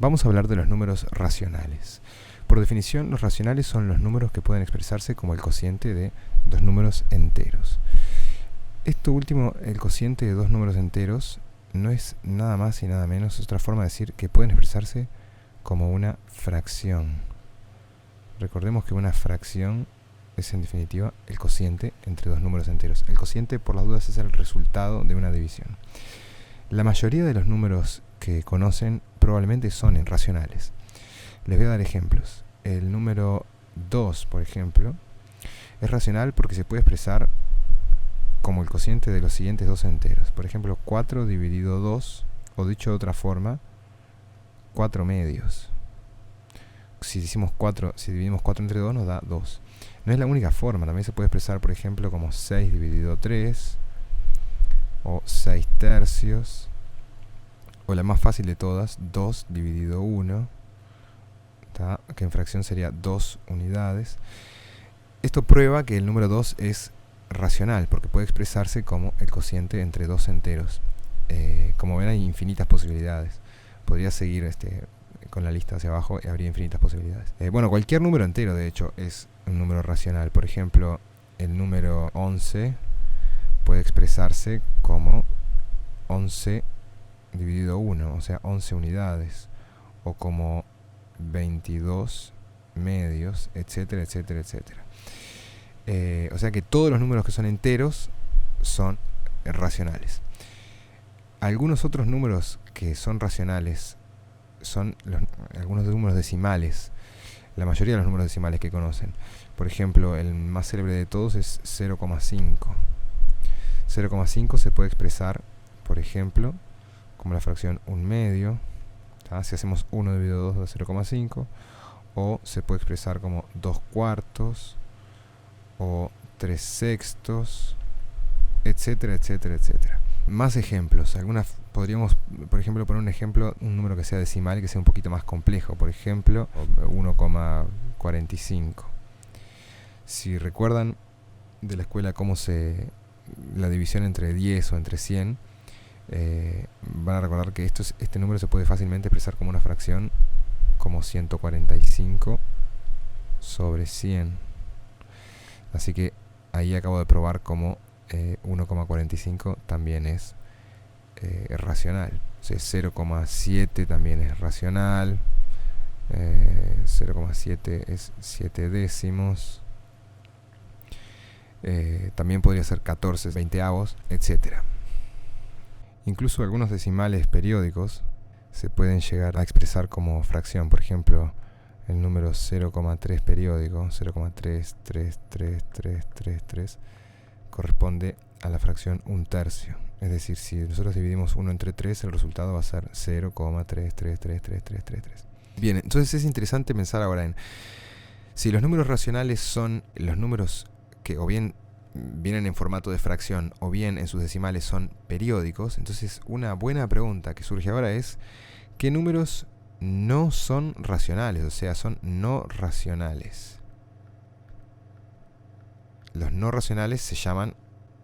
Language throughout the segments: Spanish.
Vamos a hablar de los números racionales. Por definición, los racionales son los números que pueden expresarse como el cociente de dos números enteros. Esto último, el cociente de dos números enteros, no es nada más y nada menos, es otra forma de decir que pueden expresarse como una fracción. Recordemos que una fracción es en definitiva el cociente entre dos números enteros. El cociente, por las dudas, es el resultado de una división. La mayoría de los números que conocen probablemente son racionales. Les voy a dar ejemplos. El número 2, por ejemplo, es racional porque se puede expresar como el cociente de los siguientes dos enteros. Por ejemplo, 4 dividido 2, o dicho de otra forma, 4 medios. Si dividimos 4 entre 2 nos da 2. No es la única forma, también se puede expresar, por ejemplo, como 6 dividido 3, o 6 tercios, o la más fácil de todas, 2 dividido 1, que en fracción sería 2 unidades. Esto prueba que el número 2 es racional, porque puede expresarse como el cociente entre dos enteros. Como ven, hay infinitas posibilidades. Podría seguir con la lista hacia abajo y habría infinitas posibilidades. Bueno, cualquier número entero, de hecho, es un número racional. Por ejemplo, el número 11 puede expresarse como 11 dividido 1, o sea, 11 unidades, o como 22 medios, etcétera, etcétera, etcétera. O sea que todos los números que son enteros son racionales. Algunos otros números que son racionales son algunos números decimales, la mayoría de los números decimales que conocen. Por ejemplo, el más célebre de todos es 0,5. 0,5 se puede expresar, por ejemplo, como la fracción 1 medio, si hacemos 1 dividido 2 da 0,5, o se puede expresar como 2 cuartos, o 3 sextos, etcétera, etcétera, etcétera. Más ejemplos. Podríamos, por ejemplo, poner un ejemplo, un número que sea decimal y que sea un poquito más complejo. Por ejemplo, 1,45. Si recuerdan de la escuela la división entre 10 o entre 100, van a recordar que este número se puede fácilmente expresar como una fracción, como 145 sobre 100. Así que ahí acabo de probar cómo 1,45 también es racional. O sea, 0,7 también es racional. 0,7 es 7 décimos. También podría ser 14 veinteavos, etcétera. Incluso algunos decimales periódicos se pueden llegar a expresar como fracción. Por ejemplo, el número 0,3 periódico, 0,33333, corresponde a la fracción 1/3. Es decir, si nosotros dividimos 1 entre 3, el resultado va a ser 0,3333333. Bien, entonces es interesante pensar ahora en si los números racionales son los números que o bien vienen en formato de fracción o bien en sus decimales son periódicos. Entonces una buena pregunta que surge ahora es ¿qué números no son racionales? O sea, son no racionales. Los no racionales se llaman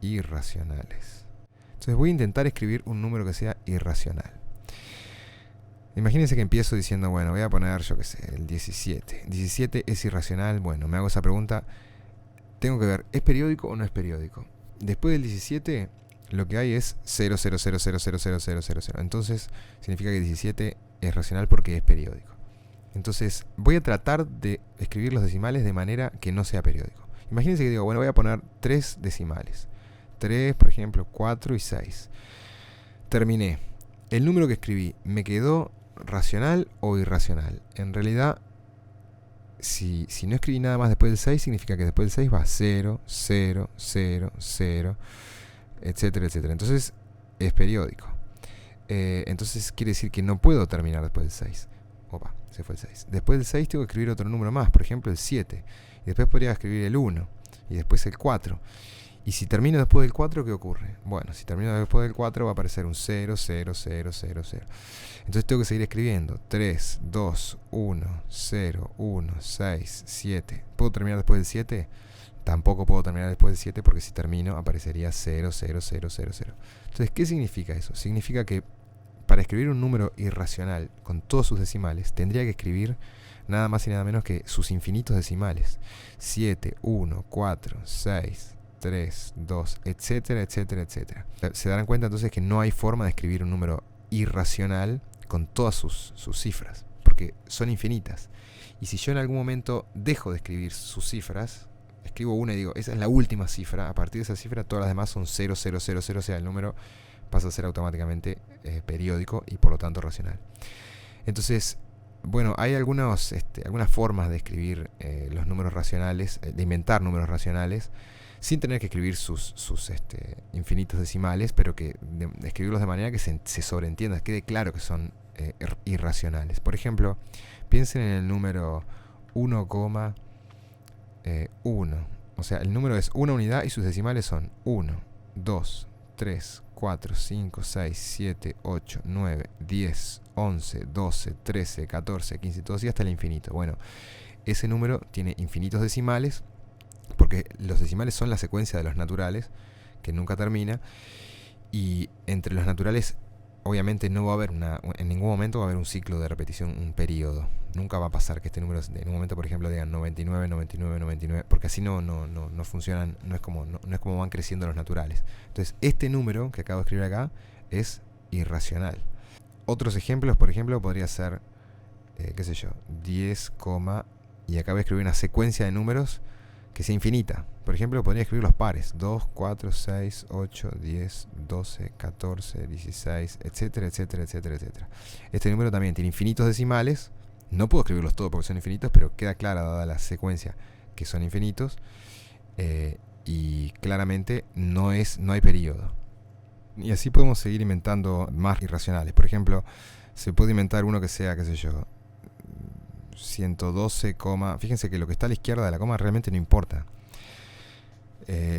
irracionales. Entonces voy a intentar escribir un número que sea irracional. Imagínense que empiezo diciendo, bueno, voy a poner, yo qué sé, el 17. 17 es irracional. Bueno, me hago esa pregunta. Tengo que ver, ¿es periódico o no es periódico? Después del 17, lo que hay es 0,000000000. Entonces, significa que 17 es racional porque es periódico. Entonces, voy a tratar de escribir los decimales de manera que no sea periódico. Imagínense que digo, bueno, voy a poner 3 decimales. 3, por ejemplo, 4 y 6. Terminé. El número que escribí, ¿me quedó racional o irracional? En realidad, si no escribí nada más después del 6, significa que después del 6 va 0, 0, 0, 0, etcétera, etcétera. Entonces, es periódico. Entonces, quiere decir que no puedo terminar después del 6. Opa, se fue el 6. Después del 6 tengo que escribir otro número más, por ejemplo el 7. Y después podría escribir el 1. Y después el 4. Y si termino después del 4, ¿qué ocurre? Bueno, si termino después del 4 va a aparecer un 0, 0, 0, 0, 0. Entonces tengo que seguir escribiendo. 3, 2, 1, 0, 1, 6, 7. ¿Puedo terminar después del 7? Tampoco puedo terminar después del 7 porque si termino aparecería 0, 0, 0, 0, 0. Entonces, ¿qué significa eso? Significa que para escribir un número irracional con todos sus decimales, tendría que escribir nada más y nada menos que sus infinitos decimales. 7, 1, 4, 6, 3, 2, etcétera, etcétera, etcétera. Se darán cuenta entonces que no hay forma de escribir un número irracional con todas sus cifras, porque son infinitas. Y si yo en algún momento dejo de escribir sus cifras, escribo una y digo, esa es la última cifra, a partir de esa cifra todas las demás son 0, 0, 0, 0, o sea, el número pasa a ser automáticamente periódico y por lo tanto racional. Entonces, bueno, hay algunas formas de escribir los números racionales, de inventar números racionales, sin tener que escribir sus infinitos decimales, pero que de escribirlos de manera que se sobreentienda, quede claro que son irracionales. Por ejemplo, piensen en el número 1,1. O sea, el número es una unidad y sus decimales son 1, 2, 3, 4, 5, 6, 7, 8, 9, 10, 11, 12, 13, 14, 15, todo así hasta el infinito. Bueno, ese número tiene infinitos decimales, porque los decimales son la secuencia de los naturales, que nunca termina, y entre los naturales obviamente no va a haber en ningún momento va a haber un ciclo de repetición, un periodo. Nunca va a pasar que este número en un momento, por ejemplo, digan 99, 99, 99, porque así no funcionan, no es como van creciendo los naturales. Entonces, este número que acabo de escribir acá es irracional. Otros ejemplos, por ejemplo, podría ser, qué sé yo, 10, y acá voy a escribir una secuencia de números que sea infinita. Por ejemplo, podría escribir los pares: 2, 4, 6, 8, 10, 12, 14, 16, etcétera, etcétera, etcétera, etcétera. Este número también tiene infinitos decimales. No puedo escribirlos todos porque son infinitos, pero queda clara dada la secuencia que son infinitos. Y claramente no hay periodo. Y así podemos seguir inventando más irracionales. Por ejemplo, se puede inventar uno que sea, qué sé yo, 112, fíjense que lo que está a la izquierda de la coma realmente no importa.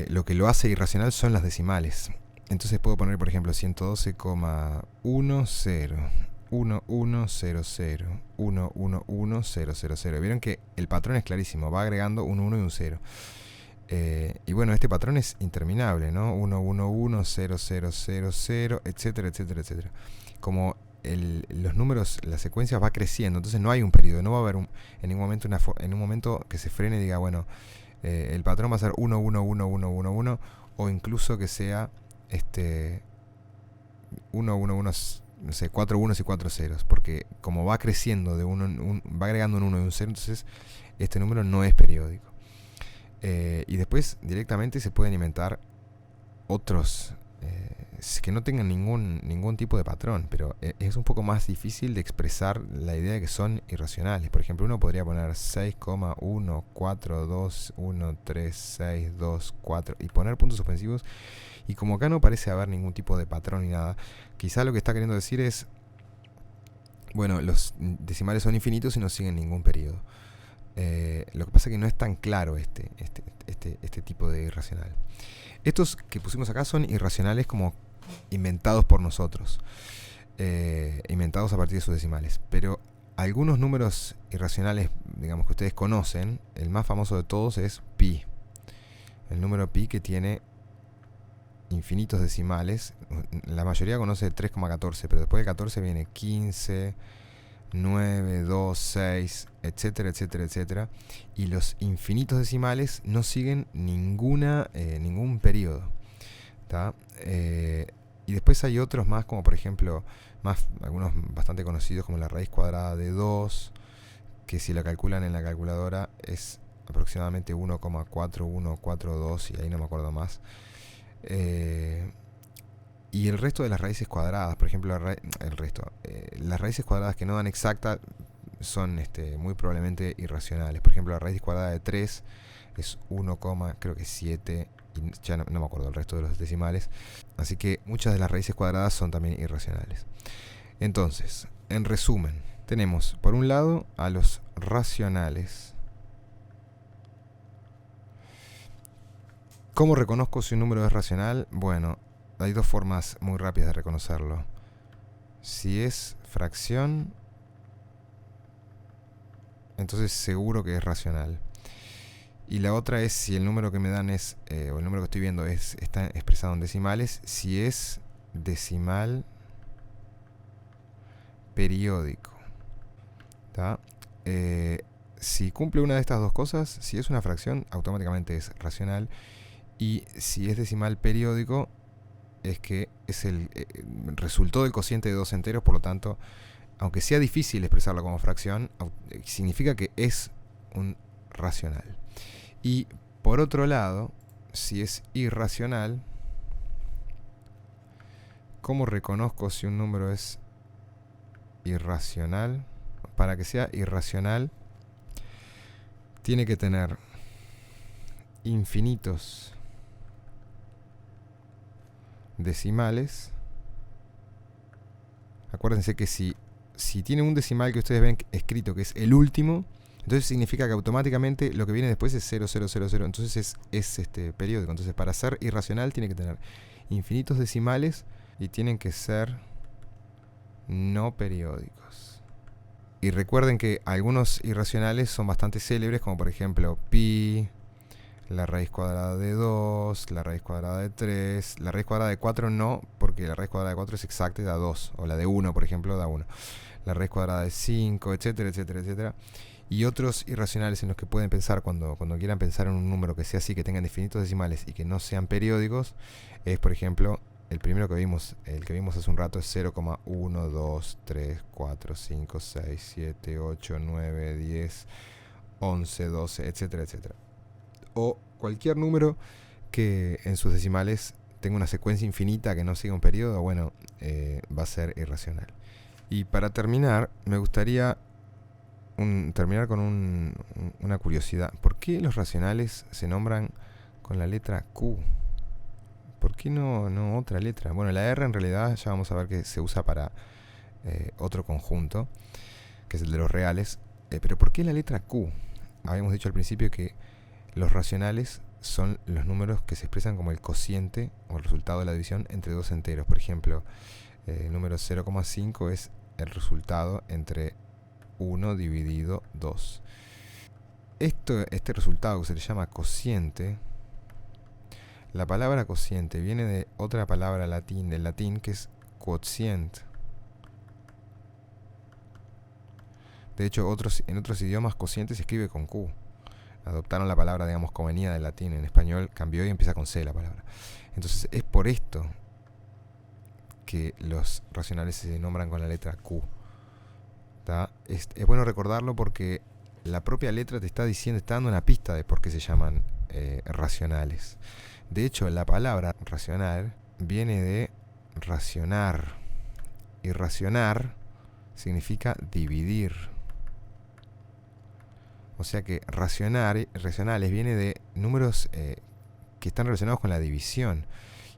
Lo que lo hace irracional son las decimales. Entonces puedo poner, por ejemplo, 112,10, 1100, 111000. Vieron que el patrón es clarísimo, va agregando un 1 y un 0. Y bueno, este patrón es interminable, ¿no? 1110000, etcétera, etcétera, etcétera. Como los números, las secuencias va creciendo, entonces no hay un periodo, no va a haber en un momento que se frene y diga, bueno, el patrón va a ser 1, 1, 1, 1, 1, 1, o incluso que sea 1, 1, 1, no sé, 4 unos y 4 ceros, porque como va creciendo va agregando un 1 y un 0, entonces este número no es periódico. Y después directamente se pueden inventar otros que no tengan ningún tipo de patrón, pero es un poco más difícil de expresar la idea de que son irracionales. Por ejemplo, uno podría poner 6,1421362 y poner puntos suspensivos, y como acá no parece haber ningún tipo de patrón ni nada, quizá lo que está queriendo decir es, bueno, los decimales son infinitos y no siguen ningún periodo. Lo que pasa es que no es tan claro este tipo de irracional. Estos que pusimos acá son irracionales como inventados por nosotros, inventados a partir de sus decimales. Pero algunos números irracionales, digamos, que ustedes conocen, el más famoso de todos es pi. El número pi, que tiene infinitos decimales. La mayoría conoce 3,14, pero después de 14 viene 15, 9, 2, 6, etcétera, etcétera, etcétera. Y los infinitos decimales no siguen ningún periodo. Y después hay otros más, como por ejemplo, algunos bastante conocidos, como la raíz cuadrada de 2, que si la calculan en la calculadora es aproximadamente 1,4142, y ahí no me acuerdo más. Y el resto de las raíces cuadradas, por ejemplo, las raíces cuadradas que no dan exacta son muy probablemente irracionales. Por ejemplo, la raíz cuadrada de 3 es 1, creo que 7, y ya no me acuerdo el resto de los decimales. Así que muchas de las raíces cuadradas son también irracionales. Entonces, en resumen, tenemos por un lado a los racionales. ¿Cómo reconozco si un número es racional? Bueno, hay dos formas muy rápidas de reconocerlo. Si es fracción, entonces seguro que es racional. Y la otra es si el número que me dan o el número que estoy viendo está expresado en decimales. Si es decimal, periódico. Si cumple una de estas dos cosas, si es una fracción, automáticamente es racional. Y si es decimal periódico, es que es el resultado del cociente de dos enteros, por lo tanto, aunque sea difícil expresarlo como fracción, significa que es un racional. Y por otro lado, si es irracional, ¿cómo reconozco si un número es irracional? Para que sea irracional, tiene que tener infinitos decimales. Acuérdense que si tiene un decimal que ustedes ven escrito que es el último, entonces significa que automáticamente lo que viene después es 0, 0, 0, 0. Entonces es periódico. Entonces para ser irracional tiene que tener infinitos decimales y tienen que ser no periódicos. Y recuerden que algunos irracionales son bastante célebres, como por ejemplo pi, la raíz cuadrada de 2, la raíz cuadrada de 3, la raíz cuadrada de 4 no, porque la raíz cuadrada de 4 es exacta y da 2, o la de 1, por ejemplo, da 1. La raíz cuadrada de 5, etcétera, etcétera, etcétera. Y otros irracionales en los que pueden pensar cuando quieran pensar en un número que sea así, que tengan infinitos decimales y que no sean periódicos, es por ejemplo, el primero que vimos, el que vimos hace un rato, es 0,1, 2, 3, 4, 5, 6, 7, 8, 9, 10, 11, 12, etcétera, etcétera. O cualquier número que en sus decimales tenga una secuencia infinita que no siga un periodo, bueno, va a ser irracional. Y para terminar, me gustaría terminar con una curiosidad. ¿Por qué los racionales se nombran con la letra Q? ¿Por qué no otra letra? Bueno, la R en realidad ya vamos a ver que se usa para otro conjunto, que es el de los reales. Pero ¿por qué la letra Q? Habíamos dicho al principio que los racionales son los números que se expresan como el cociente o el resultado de la división entre dos enteros. Por ejemplo, el número 0,5 es el resultado entre 1 dividido 2. Este resultado que se le llama cociente, la palabra cociente viene de otra palabra del latín que es quotient. De hecho, en otros idiomas cociente se escribe con Q. Adoptaron la palabra, digamos, como venía del latín. En español cambió y empieza con C la palabra. Entonces es por esto que los racionales se nombran con la letra Q. Es bueno recordarlo porque la propia letra te está dando una pista de por qué se llaman racionales. De hecho, la palabra racional viene de racionar. Y racionar significa dividir. O sea que racionales viene de números que están relacionados con la división.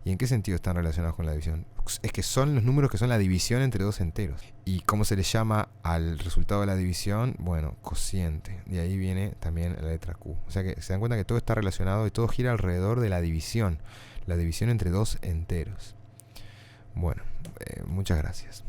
¿Y en qué sentido están relacionados con la división? Es que son los números que son la división entre dos enteros. ¿Y cómo se le llama al resultado de la división? Bueno, cociente. De ahí viene también la letra Q. O sea que se dan cuenta que todo está relacionado y todo gira alrededor de la división entre dos enteros. Bueno, muchas gracias.